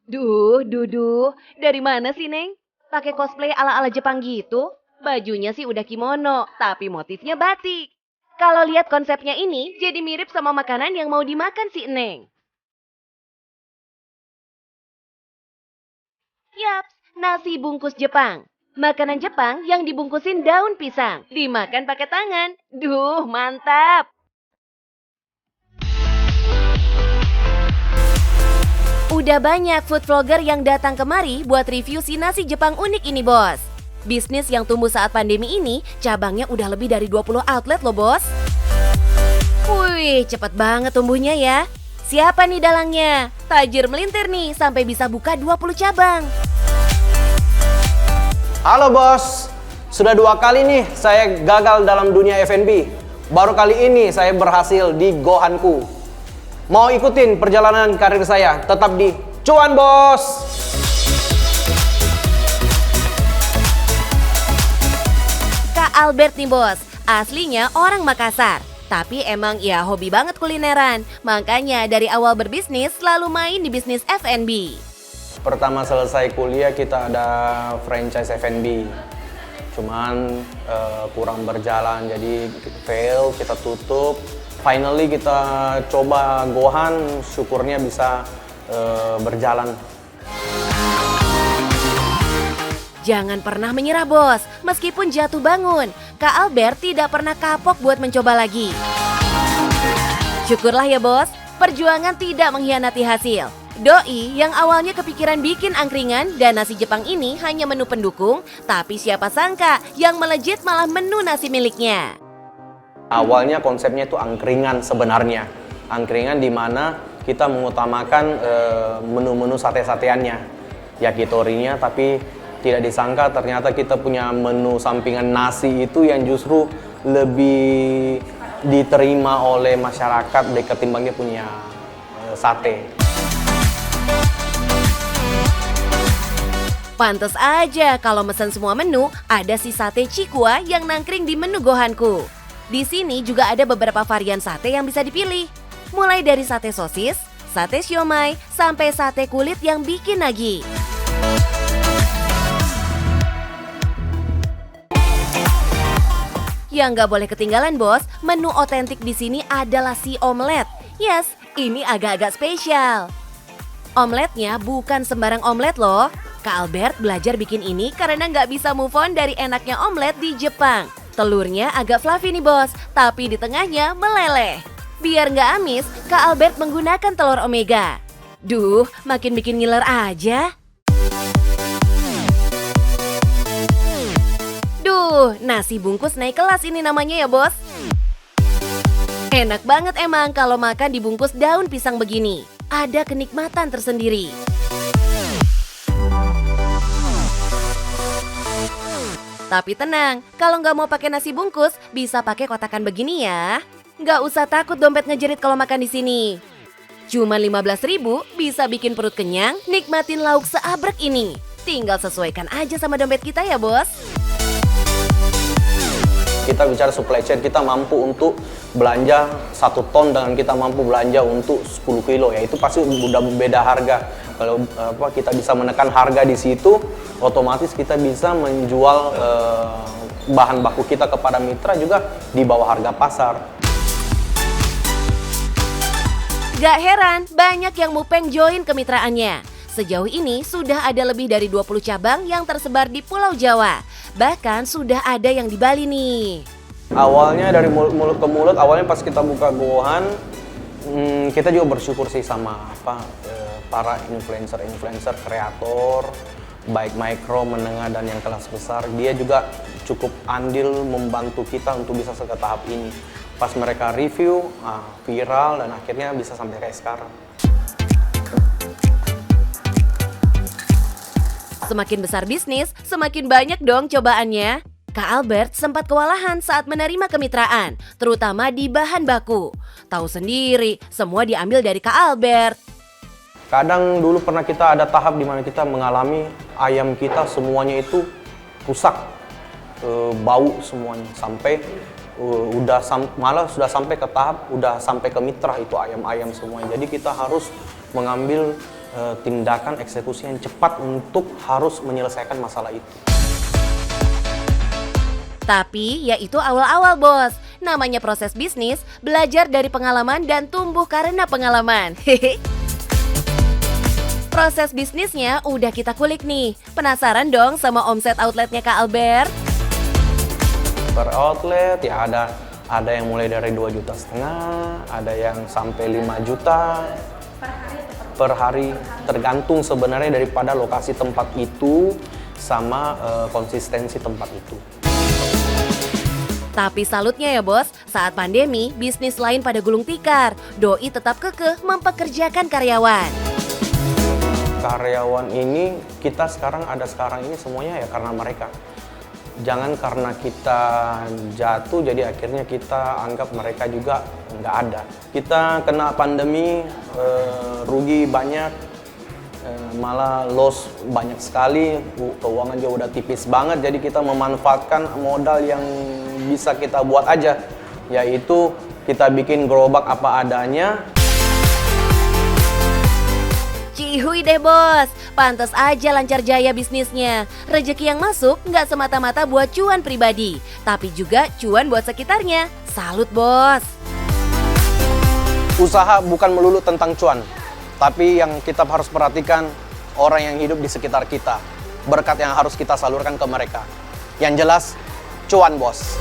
Dudu, dari mana sih, Neng? Pakai cosplay ala-ala Jepang gitu? Bajunya sih udah kimono, tapi motifnya batik. Kalau lihat konsepnya ini, jadi mirip sama makanan yang mau dimakan si Neng. Yaps, nasi bungkus Jepang. Makanan Jepang yang dibungkusin daun pisang, dimakan pakai tangan. Duh, mantap. Udah banyak food vlogger yang datang kemari buat review si nasi Jepang unik ini, Bos. Bisnis yang tumbuh saat pandemi ini, cabangnya udah lebih dari 20 outlet loh, Bos. Wih, cepet banget tumbuhnya ya. Siapa nih dalangnya? Tajir melintir nih, sampai bisa buka 20 cabang. Halo bos, sudah 2 kali nih saya gagal dalam dunia F&B. Baru kali ini saya berhasil di Gohanku. Mau ikutin perjalanan karir saya? Tetap di Cuan Bos. Kak Albert nih, Bos. Aslinya orang Makassar. Tapi emang ya hobi banget kulineran. Makanya dari awal berbisnis selalu main di bisnis F&B. Pertama selesai kuliah kita ada franchise F&B. Cuman kurang berjalan, jadi fail, kita tutup. Finally kita coba Gohan, syukurnya bisa berjalan. Jangan pernah menyerah, Bos. Meskipun jatuh bangun, Kak Albert tidak pernah kapok buat mencoba lagi. Syukurlah ya, Bos. Perjuangan tidak mengkhianati hasil. Doi yang awalnya kepikiran bikin angkringan dan nasi Jepang ini hanya menu pendukung, tapi siapa sangka yang melejit malah menu nasi miliknya. Awalnya konsepnya itu angkringan sebenarnya. Angkringan di mana kita mengutamakan menu-menu sate-sateannya, yakitorinya, tapi tidak disangka ternyata kita punya menu sampingan nasi itu yang justru lebih diterima oleh masyarakat ketimbang dia punya sate. Pantes aja kalau mesen semua menu, ada si sate Cikua yang nangkring di menu Gohanku. Di sini juga ada beberapa varian sate yang bisa dipilih. Mulai dari sate sosis, sate siomay, sampai sate kulit yang bikin nagih. Yang nggak boleh ketinggalan, Bos, menu otentik di sini adalah si omelet. Yes, ini agak-agak spesial. Omeletnya bukan sembarang omelet loh. Kak Albert belajar bikin ini karena nggak bisa move on dari enaknya omelet di Jepang. Telurnya agak fluffy nih, Bos, tapi di tengahnya meleleh. Biar nggak amis, Kak Albert menggunakan telur omega. Duh, makin bikin ngiler aja. Duh, nasi bungkus naik kelas ini namanya ya, Bos. Enak banget emang kalau makan dibungkus daun pisang begini. Ada kenikmatan tersendiri. Tapi tenang, kalau nggak mau pakai nasi bungkus, bisa pakai kotakan begini ya. Nggak usah takut dompet ngejerit kalau makan di sini. Cuma 15.000 bisa bikin perut kenyang, nikmatin lauk seabrek ini. Tinggal sesuaikan aja sama dompet kita ya, Bos. Kita bicara supply chain, kita mampu untuk belanja 1 ton dengan kita mampu belanja untuk 10 kilo, ya itu pasti udah beda harga. Kalau kita bisa menekan harga di situ, otomatis kita bisa menjual bahan baku kita kepada mitra juga di bawah harga pasar. Gak heran, banyak yang mupeng join kemitraannya. Sejauh ini sudah ada lebih dari 20 cabang yang tersebar di Pulau Jawa. Bahkan sudah ada yang di Bali nih. Awalnya dari mulut ke mulut, awalnya pas kita buka Gohan, kita juga bersyukur sih sama para influencer, kreator, baik mikro, menengah, dan yang kelas besar. Dia juga cukup andil membantu kita untuk bisa ke tahap ini. Pas mereka review, viral, dan akhirnya bisa sampai kayak sekarang. Semakin besar bisnis, semakin banyak dong cobaannya. Kak Albert sempat kewalahan saat menerima kemitraan, terutama di bahan baku. Tahu sendiri, semua diambil dari Kak Albert. Kadang dulu pernah kita ada tahap di mana kita mengalami ayam kita semuanya itu rusak, bau semuanya, sampai malah sudah sampai ke tahap udah sampai ke mitra itu ayam-ayam semuanya. Jadi kita harus mengambil tindakan eksekusi yang cepat untuk harus menyelesaikan masalah itu. Tapi ya itu awal-awal bos. Namanya proses bisnis, belajar dari pengalaman dan tumbuh karena pengalaman. Proses bisnisnya udah kita kulik nih. Penasaran dong sama omset outletnya Kak Albert? Per outlet ya ada yang mulai dari 2,5 juta, ada yang sampai 5 juta per hari, tergantung sebenarnya daripada lokasi tempat itu sama konsistensi tempat itu. Tapi salutnya ya bos, saat pandemi bisnis lain pada gulung tikar, Doi tetap kekeh mempekerjakan karyawan. Karyawan ini kita sekarang ini semuanya ya karena mereka. Jangan karena kita jatuh jadi akhirnya kita anggap mereka juga nggak ada. Kita kena pandemi, rugi banyak, malah loss banyak sekali, keuangan juga udah tipis banget, jadi kita memanfaatkan modal yang bisa kita buat aja, yaitu kita bikin gerobak apa adanya. Cihuy deh bos, pantas aja lancar jaya bisnisnya. Rezeki yang masuk nggak semata-mata buat cuan pribadi, tapi juga cuan buat sekitarnya. Salut bos. Usaha bukan melulu tentang cuan, tapi yang kita harus perhatikan orang yang hidup di sekitar kita. Berkat yang harus kita salurkan ke mereka. Yang jelas, cuan bos.